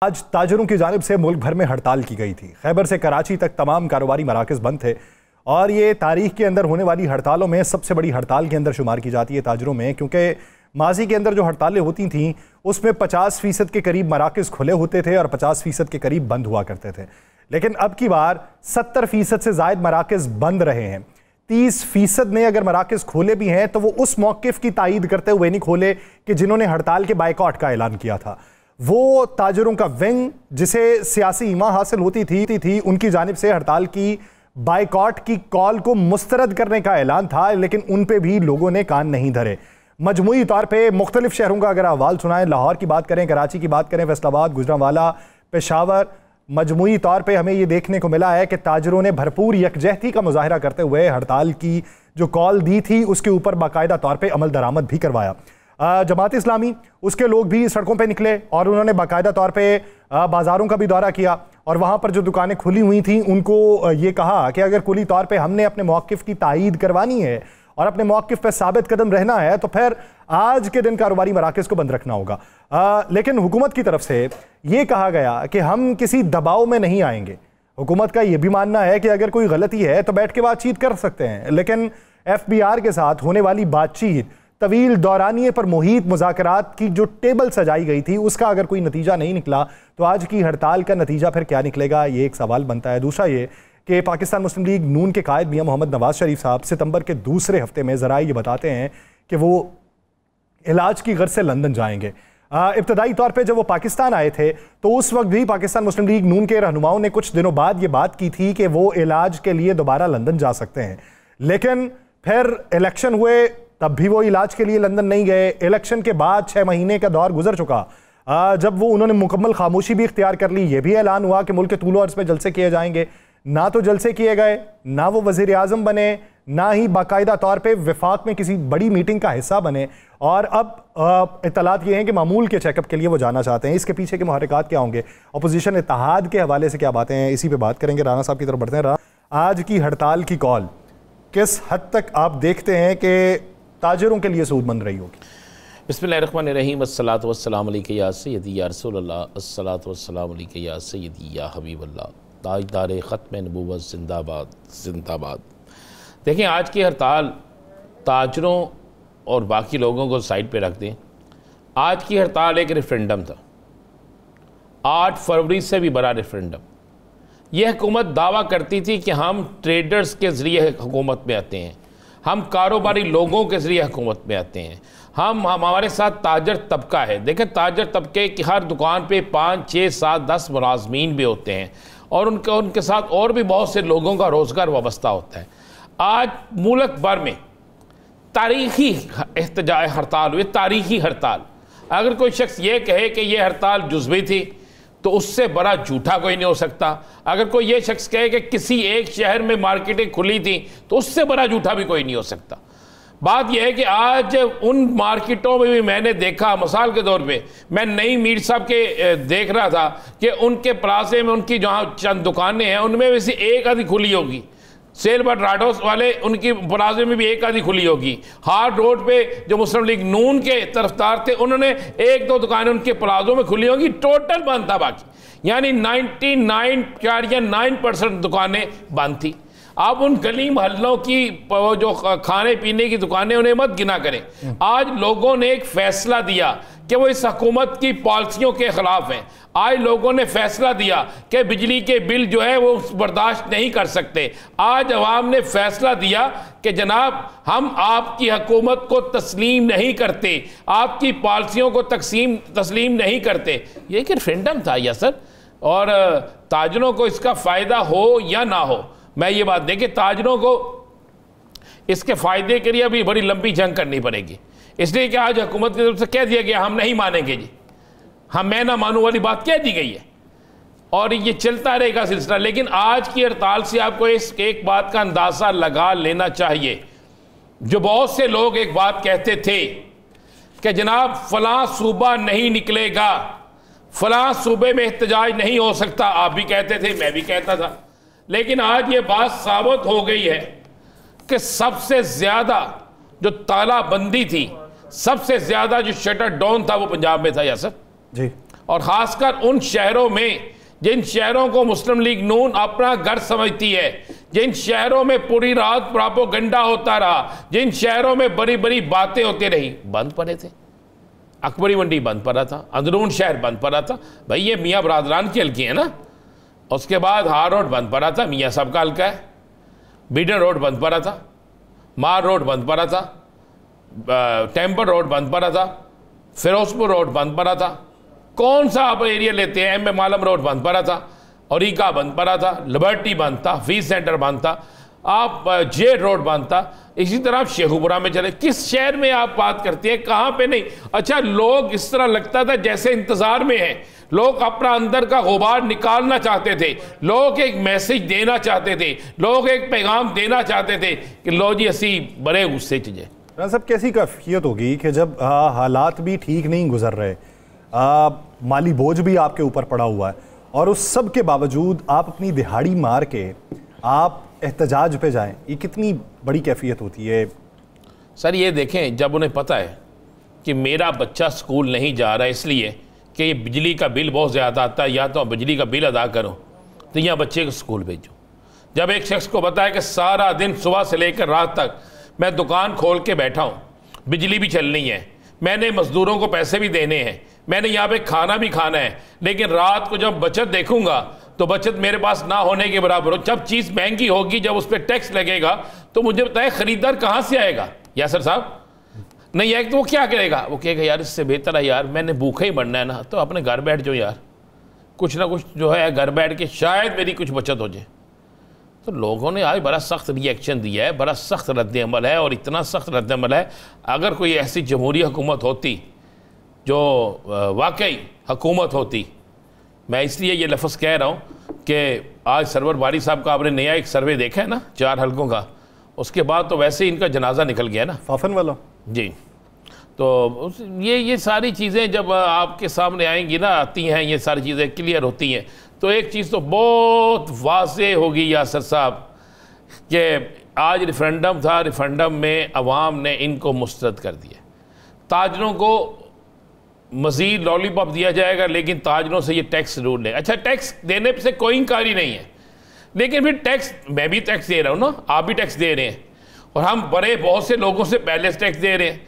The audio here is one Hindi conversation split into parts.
आज ताजरों की जानिब से मुल्क भर में हड़ताल की गई थी। खैबर से कराची तक तमाम कारोबारी मराकज़ बंद थे और ये तारीख के अंदर होने वाली हड़तालों में सबसे बड़ी हड़ताल के अंदर शुमार की जाती है ताजरों में, क्योंकि माजी के अंदर जो हड़तालें होती थीं उसमें 50% के करीब मराकज़ खुले होते थे और 50% के करीब बंद हुआ करते थे। लेकिन अब की बार 70% से ज़ायद मराकज़ बंद रहे हैं। 30% ने अगर मराकज़ खोले भी हैं तो वो उस मौक़िफ़ की तायीद करते हुए नहीं खोले कि जिन्होंने हड़ताल के बायकॉट का ऐलान किया था। वो ताजरों का विंग जिसे सियासी ईमा हासिल होती थी उनकी जानिब से हड़ताल की बायकॉट की कॉल को मुस्तरद करने का ऐलान था, लेकिन उन पे भी लोगों ने कान नहीं धरे। मजमूई तौर पे मुख्तलिफ शहरों का अगर अहवाल सुनाएं, लाहौर की बात करें, कराची की बात करें, फैसलाबाद, गुजरांवाला, पेशावर, मजमूई तौर पे हमें ये देखने को मिला है कि ताजरों ने भरपूर यकजहती का मुजाहरा करते हुए हड़ताल की जो कॉल दी थी उसके ऊपर बाकायदा तौर पर अमल दरामद भी करवाया। जमात इस्लामी उसके लोग भी सड़कों पे निकले और उन्होंने बाकायदा तौर पे बाज़ारों का भी दौरा किया और वहाँ पर जो दुकानें खुली हुई थी उनको ये कहा कि अगर कुली तौर पे हमने अपने मौक़िफ़ की तायीद करवानी है और अपने मौक़िफ़ पे साबित कदम रहना है तो फिर आज के दिन कारोबारी मराकज़ को बंद रखना होगा। लेकिन हुकूमत की तरफ से ये कहा गया कि हम किसी दबाव में नहीं आएंगे। हुकूमत का ये भी मानना है कि अगर कोई गलती है तो बैठ के बातचीत कर सकते हैं, लेकिन FBR के साथ होने वाली बातचीत तवील दौरानिए पर मुहीत मुज़ाकरात की जो टेबल सजाई गई थी उसका अगर कोई नतीजा नहीं निकला तो आज की हड़ताल का नतीजा फिर क्या निकलेगा, ये एक सवाल बनता है। दूसरा ये कि पाकिस्तान मुस्लिम लीग नून के कायद मियां मोहम्मद नवाज शरीफ साहब सितंबर के दूसरे हफ्ते में ज़रा ये बताते हैं कि वो इलाज की गर्ज से लंदन जाएंगे। इब्तदाई तौर पे जब वो पाकिस्तान आए थे तो उस वक्त भी पाकिस्तान मुस्लिम लीग नून के रहनुमाओं ने कुछ दिनों बाद ये बात की थी कि वो इलाज के लिए दोबारा लंदन जा सकते हैं, लेकिन फिर इलेक्शन हुए तब भी वो इलाज के लिए लंदन नहीं गए। इलेक्शन के बाद 6 महीने का दौर गुजर चुका। जब वो उन्होंने मुकम्मल खामोशी भी इख्तियार कर ली, ये भी ऐलान हुआ कि मुल्क के तूलो अर्ज़ में जलसे किए जाएंगे। ना तो जलसे किए गए, ना वो वज़ीर आज़म बने, ना ही बाकायदा तौर पे विफाक में किसी बड़ी मीटिंग का हिस्सा बने। और अब इत्तलात ये हैं कि मामूल के चेकअप के लिए वो जाना चाहते हैं। इसके पीछे के मुहर्रिकात क्या होंगे, अपोजिशन इत्तेहाद के हवाले से क्या बातें हैं, इसी पर बात करेंगे। राना साहब की तरफ बढ़ते हैं। आज की हड़ताल की कॉल किस हद तक आप देखते हैं कि ताजरों के लिए सूदमंद रही होगी? बिस्मिल्लाहिर्रहमानिर्रहीम, अस्सलातु वस्सलामु अलैका या सय्यदी या रसूलल्लाह, अस्सलातु वस्सलामु अलैका या सय्यदी या हबीबल्लाह, ताजदार ख़त्म नबूवत जिंदाबाद जिंदाबाद। देखें, आज की हड़ताल ताजरों और बाकी लोगों को साइड पे रख दें। आज की हड़ताल एक रेफरेंडम था, 8 फरवरी से भी बड़ा रेफरेंडम। यह हुकूमत दावा करती थी कि हम ट्रेडर्स के ज़रिए हुकूमत में आते हैं, हम कारोबारी लोगों के ज़रिए हुकूमत में आते हैं, हम हमारे साथ ताजर तबका है। देखें, ताजर तबके की हर दुकान पे 5, 6, 7, 10 मुलाजमीन भी होते हैं और उनके साथ और भी बहुत से लोगों का रोज़गार वाबस्ता होता है। आज मुल्क भर में तारीखी एहतजाज हड़ताल हुई, तारीखी हड़ताल। अगर कोई शख्स ये कहे कि यह हड़ताल जुज़वी थी तो उससे बड़ा झूठा कोई नहीं हो सकता। अगर कोई ये शख्स कहे कि किसी एक शहर में मार्केटें खुली थी तो उससे बड़ा झूठा भी कोई नहीं हो सकता। बात यह है कि आज उन मार्केटों में भी मैंने देखा, मिसाल के तौर पे मैं नई मीर साहब के देख रहा था कि उनके प्लाजे में उनकी जहाँ चंद दुकानें हैं उनमें वैसे एक आधी खुली होगी। सेल बट राडोस वाले उनकी प्लाजे में भी एक आधी खुली होगी। हार्ड रोड पे जो मुस्लिम लीग नून के तरफदार थे उन्होंने 1-2 दुकानें उनके प्लाजों में खुली होंगी, टोटल बंद था बाकी, यानी 99.9% दुकानें बंद थी। आप उन गली मोहल्लों की जो खाने पीने की दुकानें उन्हें मत गिना करें। आज लोगों ने एक फैसला दिया कि वो इस हुकूमत की पॉलिसियों के खिलाफ हैं। आज लोगों ने फैसला दिया कि बिजली के बिल जो है वो बर्दाश्त नहीं कर सकते। आज अवाम ने फैसला दिया कि जनाब हम आपकी हुकूमत को तस्लीम नहीं करते, आपकी पॉलिसियों को तस्लीम नहीं करते। ये एक रेफरेंडम था सर, और ताजरों को इसका फ़ायदा हो या ना हो, मैं ये बात देखिए, ताजरों को इसके फ़ायदे के लिए अभी बड़ी लंबी जंग करनी पड़ेगी। इसलिए कि आज हुकूमत की तरफ से कह दिया गया हम नहीं मानेंगे जी, हम मैं ना मानूं वाली बात कह दी गई है और ये चलता रहेगा सिलसिला। लेकिन आज की हड़ताल से आपको इस एक बात का अंदाज़ा लगा लेना चाहिए। जो बहुत से लोग एक बात कहते थे कि जनाब फलां सूबा नहीं निकलेगा, फलां सूबे में एहतजाज नहीं हो सकता, आप भी कहते थे, मैं भी कहता था, लेकिन आज ये बात साबित हो गई है कि सबसे ज़्यादा जो तालाबंदी थी, सबसे ज्यादा जो शटर डाउन था वो पंजाब में था यासर जी। और ख़ासकर उन शहरों में जिन शहरों को मुस्लिम लीग नून अपना घर समझती है, जिन शहरों में पूरी रात प्रोपेगेंडा होता रहा, जिन शहरों में बड़ी बड़ी बातें होती रही, बंद पड़े थे। अकबरी मंडी बंद पड़ा था, अंदरून शहर बंद पड़ा था। भाई ये मियाँ बरादरान की हल्की है ना। उसके बाद हार रोड बंद पड़ा था, मियाँ साहब का हल्का है। बीडन रोड बंद पड़ा था, मार रोड बंद पड़ा था, टेम्पल रोड बंद पड़ा था, फिरोजपुर रोड बंद पड़ा था। कौन सा आप एरिया लेते हैं, एम मालम रोड बंद पड़ा था, औरीका बंद पड़ा था, लिबर्टी बंद था, फीस सेंटर बंद था, आप जेड रोड बंद था। इसी तरह आप शेखुपुरा में चले, किस शहर में आप बात करते हैं, कहाँ पे नहीं। अच्छा, लोग इस तरह लगता था जैसे इंतजार में हैं। लोग अपना अंदर का गुबार निकालना चाहते थे, लोग एक मैसेज देना चाहते थे, लोग एक पैगाम देना चाहते थे कि लो जी असी बड़े गुस्से च जे। सब कैसी कैफियत होगी कि जब हालात भी ठीक नहीं गुजर रहे, माली बोझ भी आपके ऊपर पड़ा हुआ है, और उस सब के बावजूद आप अपनी दिहाड़ी मार के आप एहतजाज पे जाएं, ये कितनी बड़ी कैफियत होती है। सर ये देखें, जब उन्हें पता है कि मेरा बच्चा स्कूल नहीं जा रहा है इसलिए कि ये बिजली का बिल बहुत ज़्यादा आता है, या तो बिजली का बिल अदा करो तो यहाँ बच्चे को स्कूल भेजो। जब एक शख्स को पता है कि सारा दिन सुबह से लेकर रात तक मैं दुकान खोल के बैठा हूँ, बिजली भी चलनी है, मैंने मज़दूरों को पैसे भी देने हैं, मैंने यहाँ पे खाना भी खाना है, लेकिन रात को जब बचत देखूंगा तो बचत मेरे पास ना होने के बराबर हो। जब चीज़ महंगी होगी, जब उस पर टैक्स लगेगा, तो मुझे बताए ख़रीदार कहाँ से आएगा। यासर साहब नहीं आएगा तो वो क्या करेगा, वो कहेगा यार इससे बेहतर है यार मैंने भूखा ही मरना है ना, तो अपने घर बैठ जाओ यार, कुछ ना कुछ जो है घर बैठ के शायद मेरी कुछ बचत हो जाए। तो लोगों ने आज बड़ा सख्त रिएक्शन दिया है, बड़ा सख्त रद्द-ए-अमल है, और इतना सख्त रद्द-ए-अमल है, अगर कोई ऐसी जमहूरी हुकूमत होती जो वाकई हुकूमत होती, मैं इसलिए ये लफ्ज़ कह रहा हूँ कि आज सरवर बारी साहब का आपने नया एक सर्वे देखा है ना 4 हलकों का, उसके बाद तो वैसे ही इनका जनाजा निकल गया ना, फाफन वाला जी। तो ये सारी चीज़ें जब आपके सामने आएंगी ना, आती हैं, ये सारी चीज़ें क्लियर होती हैं, तो एक चीज़ तो बहुत वाज़े होगी यासर साहब कि आज रेफरेंडम था, रेफरेंडम में अवाम ने इनको मुस्तरद कर दिया। ताजरों को मज़ीद लॉलीपॉप दिया जाएगा, लेकिन ताजरों से ये टैक्स जरूर ले। अच्छा, टैक्स देने से कोई इंकारी नहीं है, लेकिन फिर टैक्स, मैं भी टैक्स दे रहा हूँ ना, आप भी टैक्स दे रहे हैं, और हम बड़े बहुत से लोगों से पहले से टैक्स दे रहे हैं।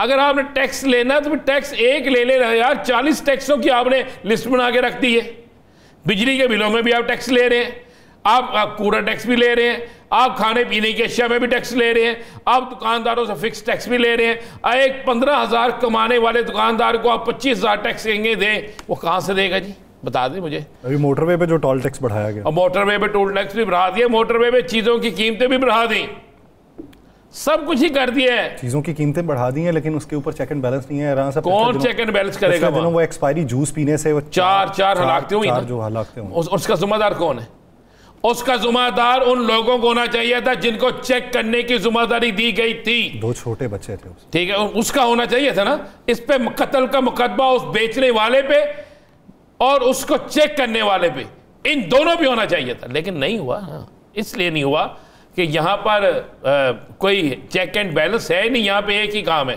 अगर आपने टैक्स लेना तो फिर टैक्स एक ले लेना यार, 40 टैक्सों की आपने लिस्ट बना के रख दी है। बिजली के बिलों में भी आप टैक्स ले रहे हैं, आप कूड़ा टैक्स भी ले रहे हैं, आप खाने पीने की अशिया में भी टैक्स ले रहे हैं, आप दुकानदारों से फिक्स टैक्स भी ले रहे हैं। एक 15,000 कमाने वाले दुकानदार को आप 25,000 टैक्स देंगे, वो कहाँ से देगा जी, बता दें मुझे। अभी मोटरवे पे जो टोल टैक्स बढ़ाया गया, और मोटरवे पे टोल टैक्स भी बढ़ा दिया, मोटरवे पे चीज़ों की कीमतें भी बढ़ा दी, सब कुछ ही कर दिया है। चीज़ों की कीमतें बढ़ा दी हैं, लेकिन उसके ऊपर चेक एंड बैलेंस नहीं है। कौन चेक एंड बैलेंस करेगा? वो एक्सपायरी जूस पीने से वो चार हलाकते हुई, जो हलाकते हुई, उसका जिम्मेदार कौन है? उसका जिम्मेदार उन लोगों को होना चाहिए था जिनको चेक करने की जिम्मेदारी दी गई थी। 2 छोटे बच्चे थे, ठीक है, उसका होना चाहिए था ना। इस पे कत्ल का मुकदमा उस बेचने वाले पे और उसको चेक करने वाले पे, इन दोनों पे होना चाहिए था, लेकिन नहीं हुआ। हाँ, इसलिए नहीं हुआ कि यहाँ पर कोई चेक एंड बैलेंस है नहीं। यहाँ पे एक ही काम है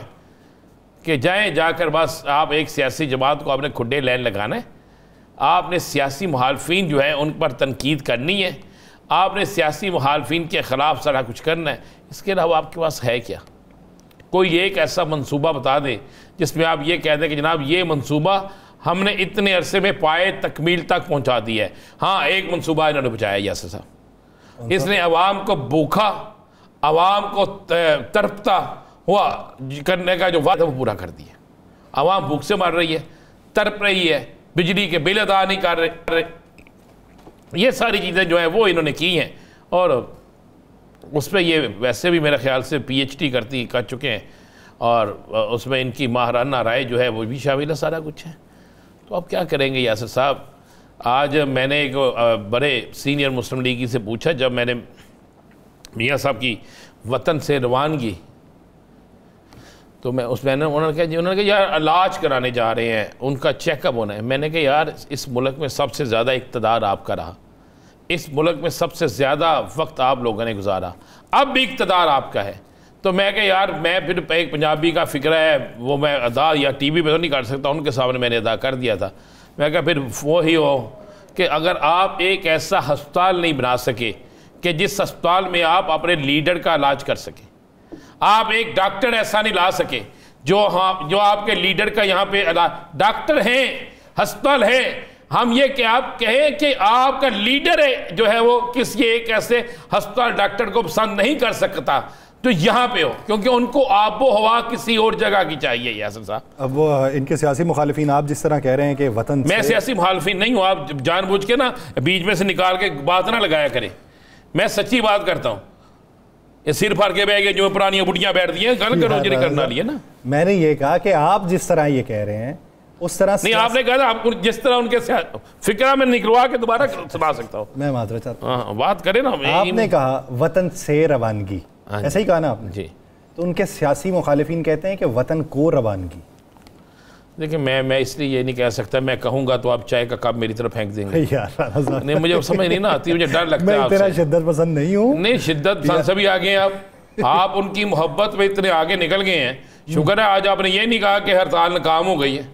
कि जाकर बस आप एक सियासी जमात को आपने खुड्डे लाइन लगाना है, आपने सियासी मुखालफिन जो है उन पर तनकीद करनी है, आपने सियासी मुखालफिन के ख़िलाफ़ सारा कुछ करना है। इसके अलावा आपके पास है क्या? कोई एक ऐसा मंसूबा बता दे जिसमें आप ये कह दें कि जनाब ये मंसूबा हमने इतने अरसे में पाए तकमील तक पहुँचा दी है। हाँ, एक मंसूबा इन्होंने बचाया यासर साहब, इसने अवाम को भूखा, अवाम को तड़पता हुआ करने का जो वादा वो पूरा कर दिया। अवाम भूख से मर रही है, तड़प रही है, बिजली के बिल अदा नहीं कर रहे, ये सारी चीज़ें जो हैं वो इन्होंने की हैं, और उस पर ये वैसे भी मेरे ख्याल से PhD कर चुके हैं, और उसमें इनकी माहराना राय जो है वो भी शामिल है, सारा कुछ है। तो अब क्या करेंगे यासर साहब? आज मैंने एक बड़े सीनियर मुस्लिम लीगी से पूछा, जब मैंने मियाँ साहब की वतन से रवानगी, तो मैं उन्होंने कहा यार इलाज कराने जा रहे हैं, उनका चेकअप होना है। मैंने कहा यार इस मुल्क में सबसे ज़्यादा इक़्तिदार आपका रहा, इस मुल्क में सबसे ज़्यादा वक्त आप लोगों ने गुजारा, अब भी इक़्तिदार आपका है। तो मैं कहा यार मैं फिर एक पंजाबी का फ़िक्र है, वो मैं अदा या TV पे तो नहीं कर सकता, उनके सामने मैंने अदा कर दिया था, मैं कहा फिर वो ही हो कि अगर आप एक ऐसा अस्पताल नहीं बना सके कि जिस अस्पताल में आप अपने लीडर का इलाज कर सकें, आप एक डॉक्टर ऐसा नहीं ला सके जो आपके लीडर का यहाँ पे डॉक्टर हैं, अस्पताल है, हम ये कि आप कहें कि आपका लीडर है जो है वो किसी एक ऐसे अस्पताल डॉक्टर को पसंद नहीं कर सकता तो यहाँ पे हो, क्योंकि उनको आबो हवा किसी और जगह की चाहिए। यासिर साहब, अब वो इनके सियासी मुखालिफिन आप जिस तरह कह रहे हैं कि वतन मैं सियासी मुखालिफिन नहीं हूँ, आप जानबूझ के ना बीच में से निकाल के बात ना लगाया करें, मैं सच्ची बात करता हूँ। ये सिर फाड़ के बैठ गए जो पुरानी बुढ़ियाँ बैठती हैं, गल करो जरी करना लिए ना। मैंने ये कहा कि आप जिस तरह ये कह रहे हैं उस तरह नहीं, आपने कहा था आपको जिस तरह उनके फिक्रा में निकलवा के दोबारा सुना सकता हूँ। मैं माजरा चाहता हूँ, बात करें ना। आपने कहा वतन से रवानगी, ऐसा ही कहा ना आपने जी। तो उनके सियासी मुखालिफिन कहते हैं कि वतन को रवानगी। देखिए मैं इसलिए ये नहीं कह सकता, मैं कहूँगा तो आप चाय का कप मेरी तरफ फेंक देंगे यार नहीं, मुझे समझ नहीं ना आती, मुझे डर लगता है। मैं तेरा शिद्दत पसंद नहीं हूँ। नहीं, शिद्दत पसंद सभी आ गए हैं आप उनकी मोहब्बत में इतने आगे निकल गए हैं। शुक्र है आज आपने ये नहीं कहा कि हड़ताल नाकाम हो गई है।